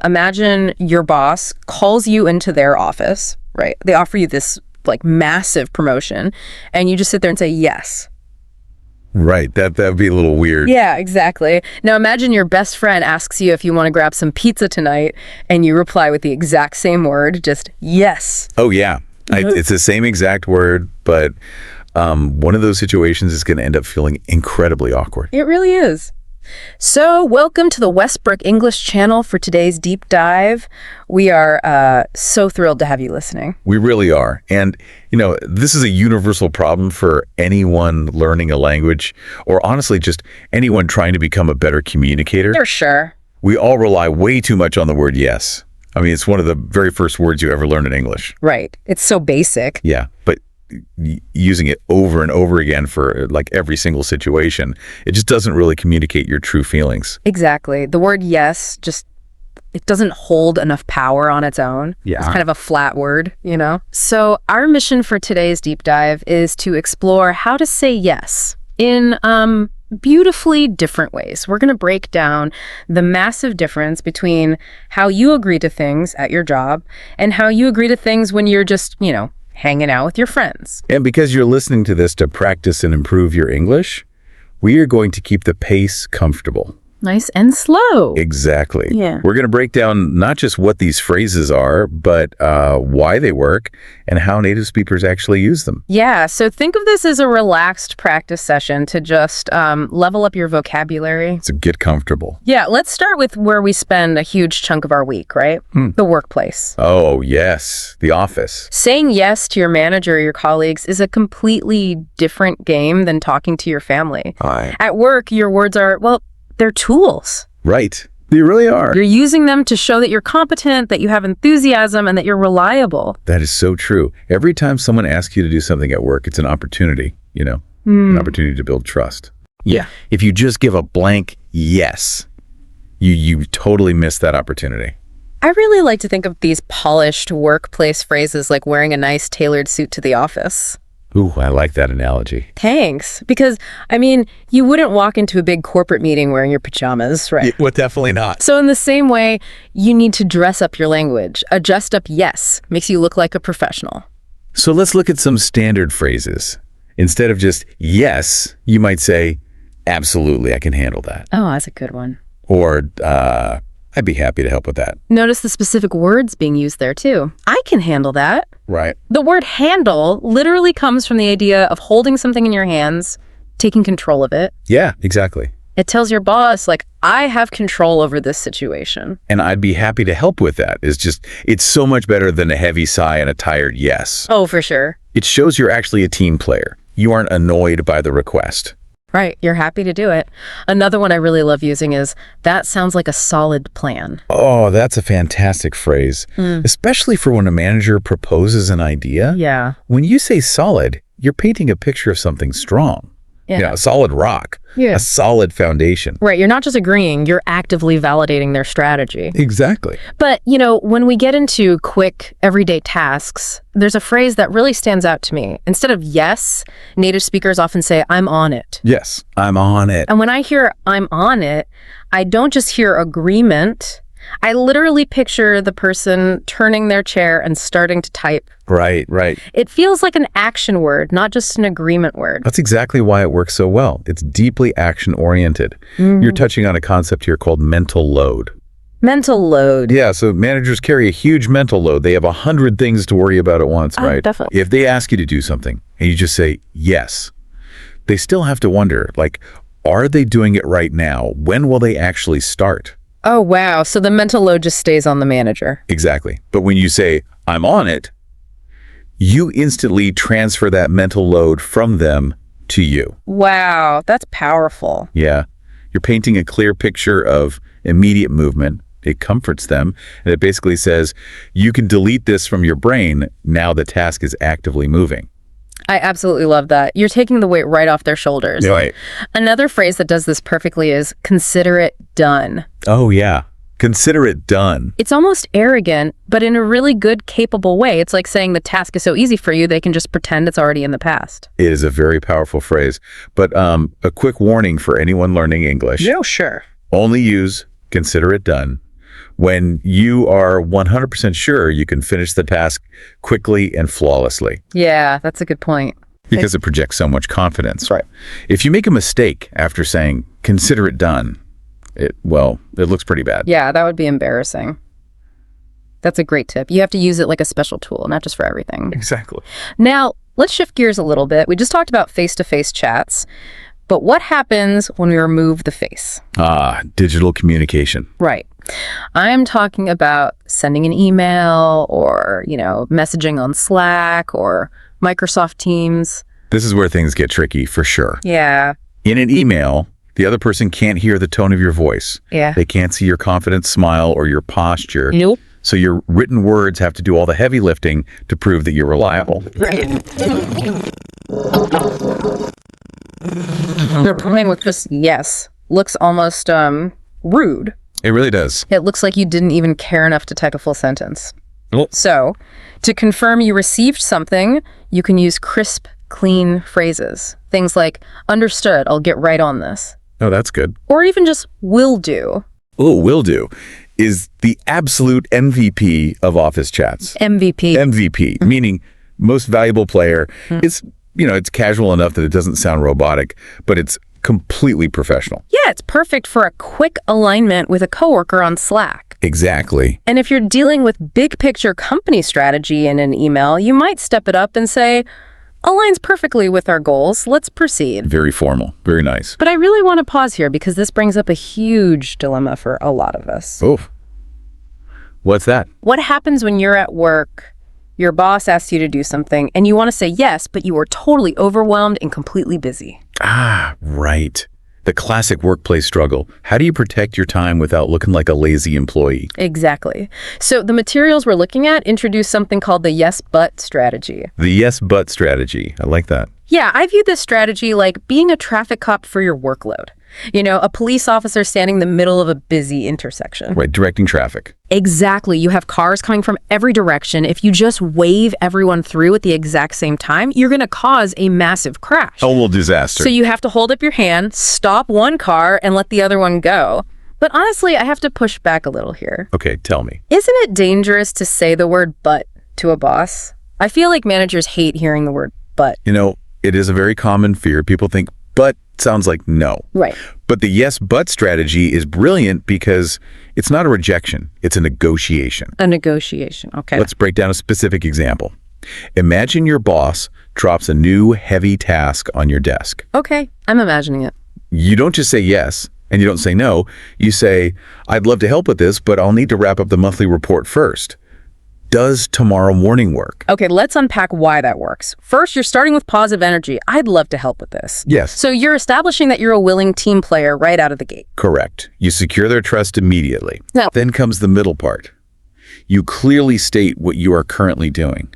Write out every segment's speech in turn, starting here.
Imagine your boss calls you into their office, right? They offer you this like massive promotion and you just sit there and say yes. Right. That'd be a little weird. Yeah, exactly. Now imagine your best friend asks you if you want to grab some pizza tonight and you reply with the exact same word, just yes. Oh, yeah. It's the same exact word, but one of those situations is going to end up feeling incredibly awkward. It really is. So welcome to the Westbrook English channel for today's deep dive. We are so thrilled to have you listening. We really are. And, this is a universal problem for anyone learning a language, or honestly, just anyone trying to become a better communicator. For sure. We all rely way too much on the word yes. I mean, it's one of the very first words you ever learn in English. Right. It's so basic. Yeah. But using it over and over again for like every single situation, it just doesn't really communicate your true feelings. Exactly. The word yes it doesn't hold enough power on its own. Yeah. It's kind of a flat word, So our mission for today's deep dive is to explore how to say yes in beautifully different ways. We're going to break down the massive difference between how you agree to things at your job and how you agree to things when you're just, hanging out with your friends. And because you're listening to this to practice and improve your English, we are going to keep the pace comfortable. Nice and slow. Exactly. Yeah. We're going to break down not just what these phrases are, but why they work and how native speakers actually use them. Yeah. So think of this as a relaxed practice session to just level up your vocabulary. So get comfortable. Yeah. Let's start with where we spend a huge chunk of our week, right? The workplace. Oh, yes. The office. Saying yes to your manager or your colleagues is a completely different game than talking to your family. Hi. At work, your words are, they're tools. Right. They really are. You're using them to show that you're competent, that you have enthusiasm, and that you're reliable. That is so true. Every time someone asks you to do something at work, it's an opportunity, an opportunity to build trust. Yeah. If you just give a blank yes, you totally miss that opportunity. I really like to think of these polished workplace phrases like wearing a nice tailored suit to the office. Ooh, I like that analogy. Thanks. Because, you wouldn't walk into a big corporate meeting wearing your pajamas, right? Yeah, well, definitely not. So in the same way, you need to dress up your language. A dressed up yes makes you look like a professional. So let's look at some standard phrases. Instead of just yes, you might say, absolutely, I can handle that. Oh, that's a good one. Or, I'd be happy to help with that. Notice the specific words being used there, too. I can handle that. Right. The word handle literally comes from the idea of holding something in your hands, taking control of it. Yeah, exactly. It tells your boss, I have control over this situation. And I'd be happy to help with that. It's so much better than a heavy sigh and a tired yes. Oh, for sure. It shows you're actually a team player. You aren't annoyed by the request. Right. You're happy to do it. Another one I really love using is, that sounds like a solid plan. Oh, that's a fantastic phrase, especially for when a manager proposes an idea. Yeah. When you say solid, you're painting a picture of something strong. Yeah. A solid rock, a solid foundation. Right. You're not just agreeing, you're actively validating their strategy. Exactly. But, when we get into quick, everyday tasks, there's a phrase that really stands out to me. Instead of yes, native speakers often say, I'm on it. Yes, I'm on it. And when I hear I'm on it, I don't just hear agreement. I literally picture the person turning their chair and starting to type. Right. It feels like an action word, not just an agreement word. That's exactly why it works so well. It's deeply action-oriented. You're touching on a concept here called mental load. Mental load. Yeah, so managers carry a huge mental load. They have 100 things to worry about at once, right? Definitely. If they ask you to do something and you just say yes, they still have to wonder, are they doing it right now? When will they actually start? Oh, wow. So the mental load just stays on the manager. Exactly. But when you say, I'm on it, you instantly transfer that mental load from them to you. Wow, that's powerful. Yeah. You're painting a clear picture of immediate movement. It comforts them. And it basically says, you can delete this from your brain now the task is actively moving. I absolutely love that. You're taking the weight right off their shoulders. Right. Another phrase that does this perfectly is consider it done. Oh, yeah. Consider it done. It's almost arrogant, but in a really good, capable way. It's like saying the task is so easy for you, they can just pretend it's already in the past. It is a very powerful phrase. But a quick warning for anyone learning English. Yeah, sure. Only use consider it done when you are 100% sure you can finish the task quickly and flawlessly. Yeah, that's a good point. Because it projects so much confidence. Right. If you make a mistake after saying, consider it done, it looks pretty bad. Yeah, that would be embarrassing. That's a great tip. You have to use it like a special tool, not just for everything. Exactly. Now, let's shift gears a little bit. We just talked about face-to-face chats, but what happens when we remove the face? Digital communication. Right. I'm talking about sending an email or, messaging on Slack or Microsoft Teams. This is where things get tricky for sure. Yeah. In an email, the other person can't hear the tone of your voice. Yeah. They can't see your confident smile or your posture. Nope. So your written words have to do all the heavy lifting to prove that you're reliable. Right. Replying with just yes looks almost rude. It really does. It looks like you didn't even care enough to type a full sentence. Well, So, to confirm you received something, you can use crisp, clean phrases. Things like, understood, I'll get right on this. oh, that's good. Or even just, will do. Oh, will do is the absolute MVP of office chats. MVP. MVP, meaning most valuable player. It's casual enough that it doesn't sound robotic, but it's completely professional. Yeah, it's perfect for a quick alignment with a coworker on Slack. Exactly. And if you're dealing with big picture company strategy in an email, you might step it up and say, aligns perfectly with our goals. Let's proceed. Very formal. Very nice. But I really want to pause here because this brings up a huge dilemma for a lot of us. Oh, what's that? What happens when you're at work, your boss asks you to do something, and you want to say yes, but you are totally overwhelmed and completely busy? Right. The classic workplace struggle. How do you protect your time without looking like a lazy employee? Exactly. So the materials we're looking at introduce something called the yes, but strategy. The yes, but strategy. I like that. Yeah, I view this strategy like being a traffic cop for your workload. A police officer standing in the middle of a busy intersection. Right, directing traffic. Exactly. You have cars coming from every direction. If you just wave everyone through at the exact same time, you're going to cause a massive crash. A little disaster. So you have to hold up your hand, stop one car, and let the other one go. But honestly, I have to push back a little here. Okay, tell me. Isn't it dangerous to say the word but to a boss? I feel like managers hate hearing the word but. It is a very common fear. People think, but sounds like no. Right. But the yes, but strategy is brilliant because it's not a rejection. It's a negotiation. A negotiation. Okay. Let's break down a specific example. Imagine your boss drops a new heavy task on your desk. Okay. I'm imagining it. You don't just say yes and you don't say no. You say, I'd love to help with this, but I'll need to wrap up the monthly report first. Does tomorrow morning work? Okay, let's unpack why that works. First, you're starting with positive energy. I'd love to help with this. Yes. So you're establishing that you're a willing team player right out of the gate. Correct. You secure their trust immediately. Now, Then comes the middle part. You clearly state what you are currently doing.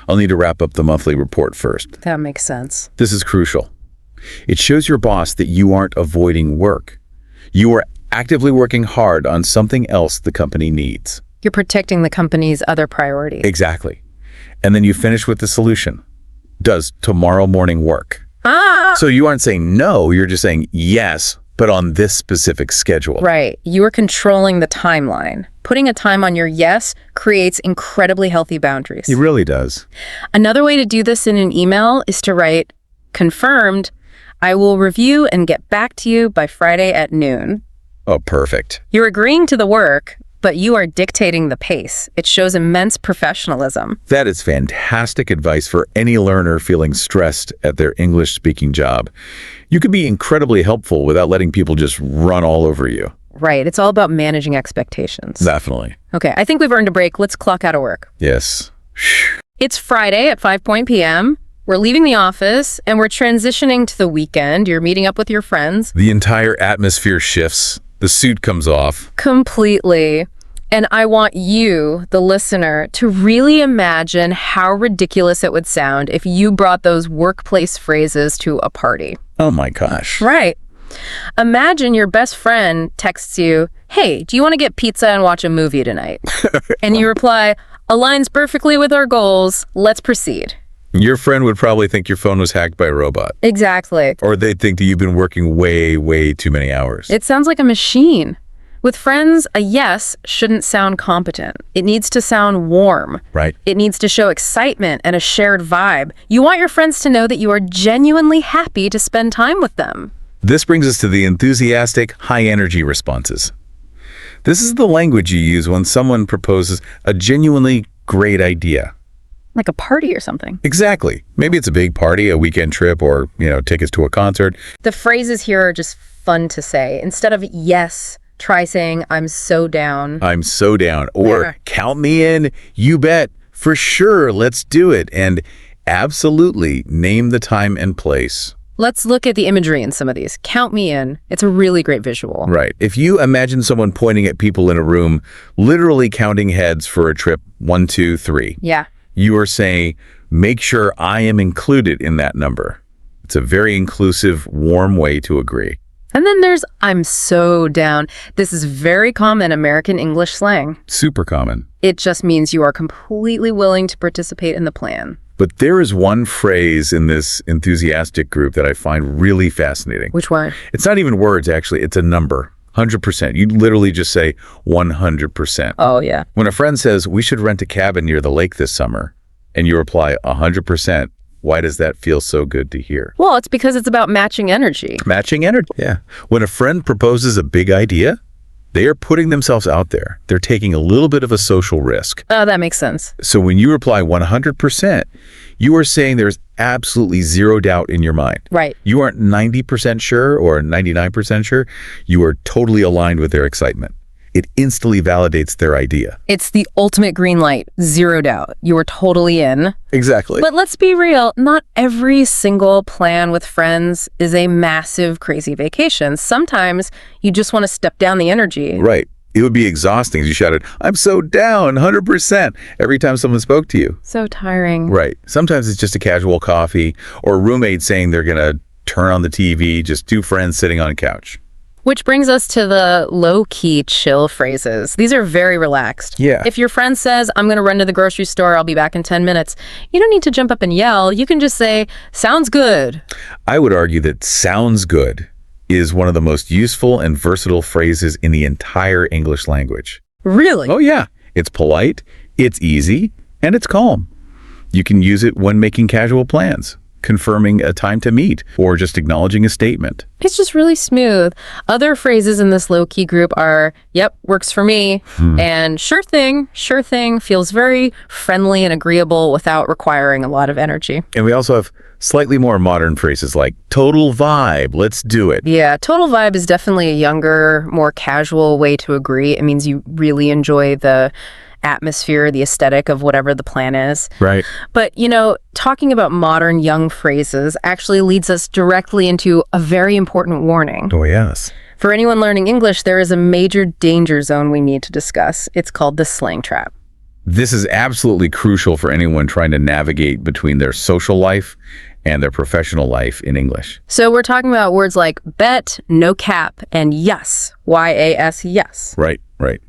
I'll need to wrap up the monthly report first. that makes sense. This is crucial. It shows your boss that you aren't avoiding work. You are actively working hard on something else the company needs. You're protecting the company's other priorities. Exactly. And then you finish with the solution. Does tomorrow morning work? So you aren't saying no, you're just saying yes, but on this specific schedule. Right. You are controlling the timeline. Putting a time on your yes creates incredibly healthy boundaries. It really does. Another way to do this in an email is to write, confirmed, I will review and get back to you by Friday at noon. Oh, perfect. You're agreeing to the work, but you are dictating the pace. It shows immense professionalism. That is fantastic advice for any learner feeling stressed at their English-speaking job. You can be incredibly helpful without letting people just run all over you. Right. It's all about managing expectations. Definitely. Okay, I think we've earned a break. Let's clock out of work. Yes. It's Friday at 5 p.m. We're leaving the office and we're transitioning to the weekend. You're meeting up with your friends. The entire atmosphere shifts. The suit comes off. Completely. And I want you, the listener, to really imagine how ridiculous it would sound if you brought those workplace phrases to a party. Oh my gosh. Right. Imagine your best friend texts you, hey, do you want to get pizza and watch a movie tonight? And you reply, aligns perfectly with our goals. Let's proceed. Your friend would probably think your phone was hacked by a robot. Exactly. Or they'd think that you've been working way, way too many hours. It sounds like a machine. With friends, a yes shouldn't sound competent. It needs to sound warm. Right. It needs to show excitement and a shared vibe. You want your friends to know that you are genuinely happy to spend time with them. This brings us to the enthusiastic, high-energy responses. This is the language you use when someone proposes a genuinely great idea. Like a party or something. Exactly. Maybe it's a big party, a weekend trip, or, tickets to a concert. The phrases here are just fun to say. Instead of yes, try saying, I'm so down. I'm so down. Or Yeah. count me in. You bet. For sure. Let's do it. And absolutely name the time and place. Let's look at the imagery in some of these. Count me in. It's a really great visual. Right. If you imagine someone pointing at people in a room, literally counting heads for a trip, 1, 2, 3. Yeah. You are saying, make sure I am included in that number. It's a very inclusive, warm way to agree. And then there's I'm so down. This is very common American English slang. Super common. It just means you are completely willing to participate in the plan. But there is one phrase in this enthusiastic group that I find really fascinating. Which one? It's not even words, actually. It's a number. 100%. You literally just say 100%. Oh, yeah. When a friend says, we should rent a cabin near the lake this summer, and you reply 100%, why does that feel so good to hear? Well, it's because it's about matching energy. Matching energy. Yeah. When a friend proposes a big idea, they are putting themselves out there. They're taking a little bit of a social risk. Oh, that makes sense. So when you reply 100%, you are saying there's absolutely zero doubt in your mind. Right. You aren't 90% sure or 99% sure. You are totally aligned with their excitement. It instantly validates their idea. It's the ultimate green light. Zero doubt. You are totally in. Exactly. But let's be real. Not every single plan with friends is a massive, crazy vacation. Sometimes you just want to step down the energy. Right. It would be exhausting if you shouted, I'm so down, 100%, every time someone spoke to you. So tiring. Right. Sometimes it's just a casual coffee or a roommate saying they're going to turn on the TV, just two friends sitting on a couch. Which brings us to the low-key chill phrases. These are very relaxed. Yeah. If your friend says, I'm going to run to the grocery store, I'll be back in 10 minutes, you don't need to jump up and yell. You can just say, sounds good. I would argue that sounds good is one of the most useful and versatile phrases in the entire English language. Really? Oh, yeah. It's polite, it's easy, and it's calm. You can use it when making casual plans, confirming a time to meet, or just acknowledging a statement. It's just really smooth. Other phrases in this low-key group are, yep, works for me, and sure thing feels very friendly and agreeable without requiring a lot of energy. And we also have slightly more modern phrases like total vibe, let's do it. Yeah, total vibe is definitely a younger, more casual way to agree. It means you really enjoy the atmosphere, the aesthetic of whatever the plan is. Right. But, talking about modern young phrases actually leads us directly into a very important warning. Oh, yes. For anyone learning English, there is a major danger zone we need to discuss. It's called the slang trap. This is absolutely crucial for anyone trying to navigate between their social life and their professional life in English. So we're talking about words like bet, no cap, and yes, Y-A-S, yes. Right.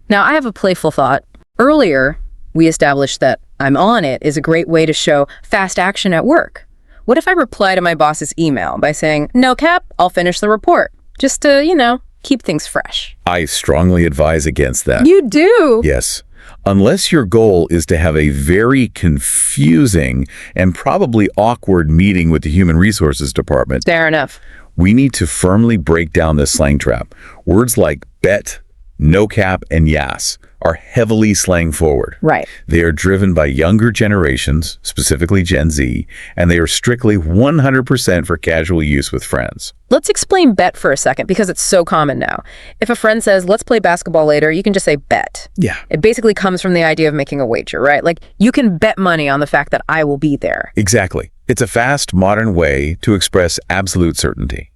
Now, I have a playful thought. Earlier, we established that I'm on it is a great way to show fast action at work. What if I reply to my boss's email by saying, no cap, I'll finish the report, just to, keep things fresh? I strongly advise against that. You do? Yes. Unless your goal is to have a very confusing and probably awkward meeting with the Human Resources Department, Fair enough. we need to firmly break down this slang trap. Words like bet, no cap, and yas are heavily slang forward. Right. They are driven by younger generations, specifically Gen Z, and they are strictly 100% for casual use with friends. Let's explain bet for a second because it's so common now. If a friend says, let's play basketball later, you can just say bet. Yeah. It basically comes from the idea of making a wager, right? Like you can bet money on the fact that I will be there. Exactly. It's a fast, modern way to express absolute certainty.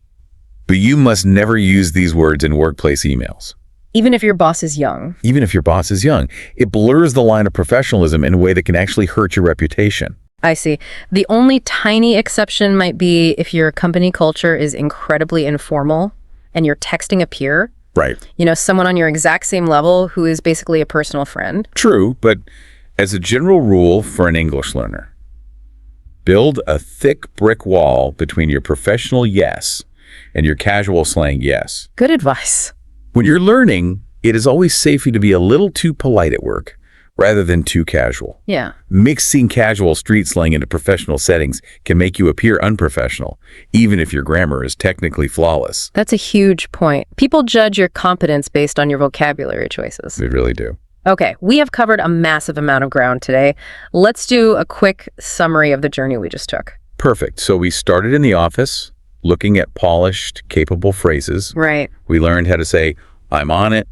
But you must never use these words in workplace emails. Even if your boss is young. Even if your boss is young, it blurs the line of professionalism in a way that can actually hurt your reputation. I see. The only tiny exception might be if your company culture is incredibly informal and you're texting a peer. Right. Someone on your exact same level who is basically a personal friend. True, but as a general rule for an English learner, build a thick brick wall between your professional yes and your casual slang yes. Good advice. When you're learning, It is always safer to be a little too polite at work rather than too casual. Yeah. Mixing casual street slang into professional settings can make you appear unprofessional, even if your grammar is technically flawless. That's a huge point. People judge your competence based on your vocabulary choices. They really do. Okay, we have covered a massive amount of ground today. Let's do a quick summary of the journey we just took. Perfect. So we started in the office, looking at polished, capable phrases. Right. We learned how to say, I'm on it,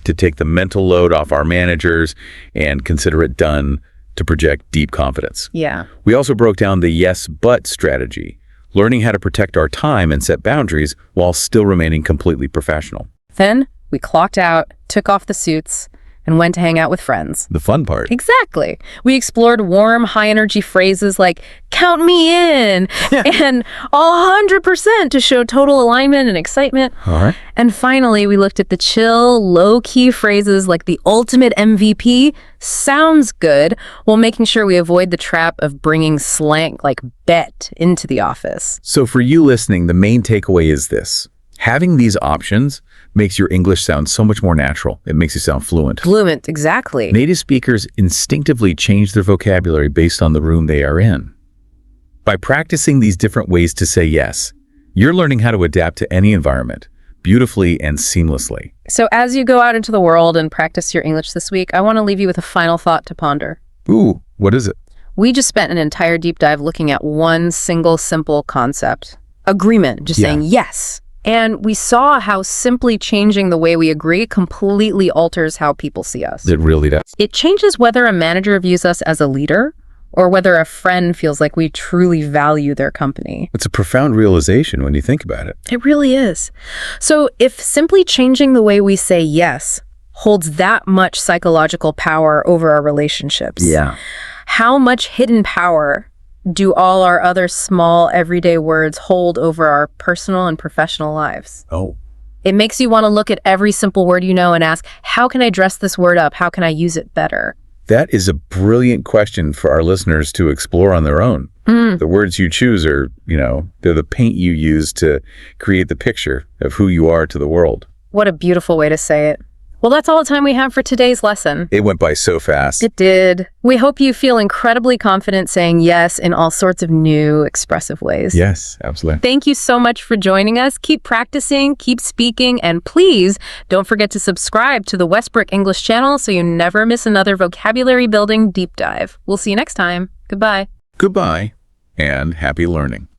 to take the mental load off our managers and consider it done, to project deep confidence. Yeah. We also broke down the yes, but strategy, learning how to protect our time and set boundaries while still remaining completely professional. Then we clocked out, took off the suits, and went to hang out with friends. The fun part. Exactly. We explored warm, high-energy phrases like, count me in, and all 100% to show total alignment and excitement. All right. And finally, we looked at the chill, low-key phrases like the ultimate MVP, sounds good, while making sure we avoid the trap of bringing slang like bet into the office. So for you listening, the main takeaway is this. Having these options makes your English sound so much more natural. It makes you sound fluent. Fluent, exactly. Native speakers instinctively change their vocabulary based on the room they are in. By practicing these different ways to say yes, you're learning how to adapt to any environment beautifully and seamlessly. So as you go out into the world and practice your English this week, I want to leave you with a final thought to ponder. Ooh, what is it? We just spent an entire deep dive looking at one single simple concept. Agreement, just saying yes. And we saw how simply changing the way we agree completely alters how people see us. It really does. It changes whether a manager views us as a leader or whether a friend feels like we truly value their company. It's a profound realization when you think about it. It really is. So if simply changing the way we say yes holds that much psychological power over our relationships, how much hidden power do all our other small everyday words hold over our personal and professional lives? Oh. It makes you want to look at every simple word you know and ask, how can I dress this word up? How can I use it better? That is a brilliant question for our listeners to explore on their own. The words you choose are, they're the paint you use to create the picture of who you are to the world. What a beautiful way to say it. Well, that's all the time we have for today's lesson. It went by so fast. It did. We hope you feel incredibly confident saying yes in all sorts of new, expressive ways. Yes, absolutely. Thank you so much for joining us. Keep practicing, keep speaking, and please don't forget to subscribe to the Westbrook English channel so you never miss another vocabulary building deep dive. We'll see you next time. Goodbye. Goodbye, and happy learning.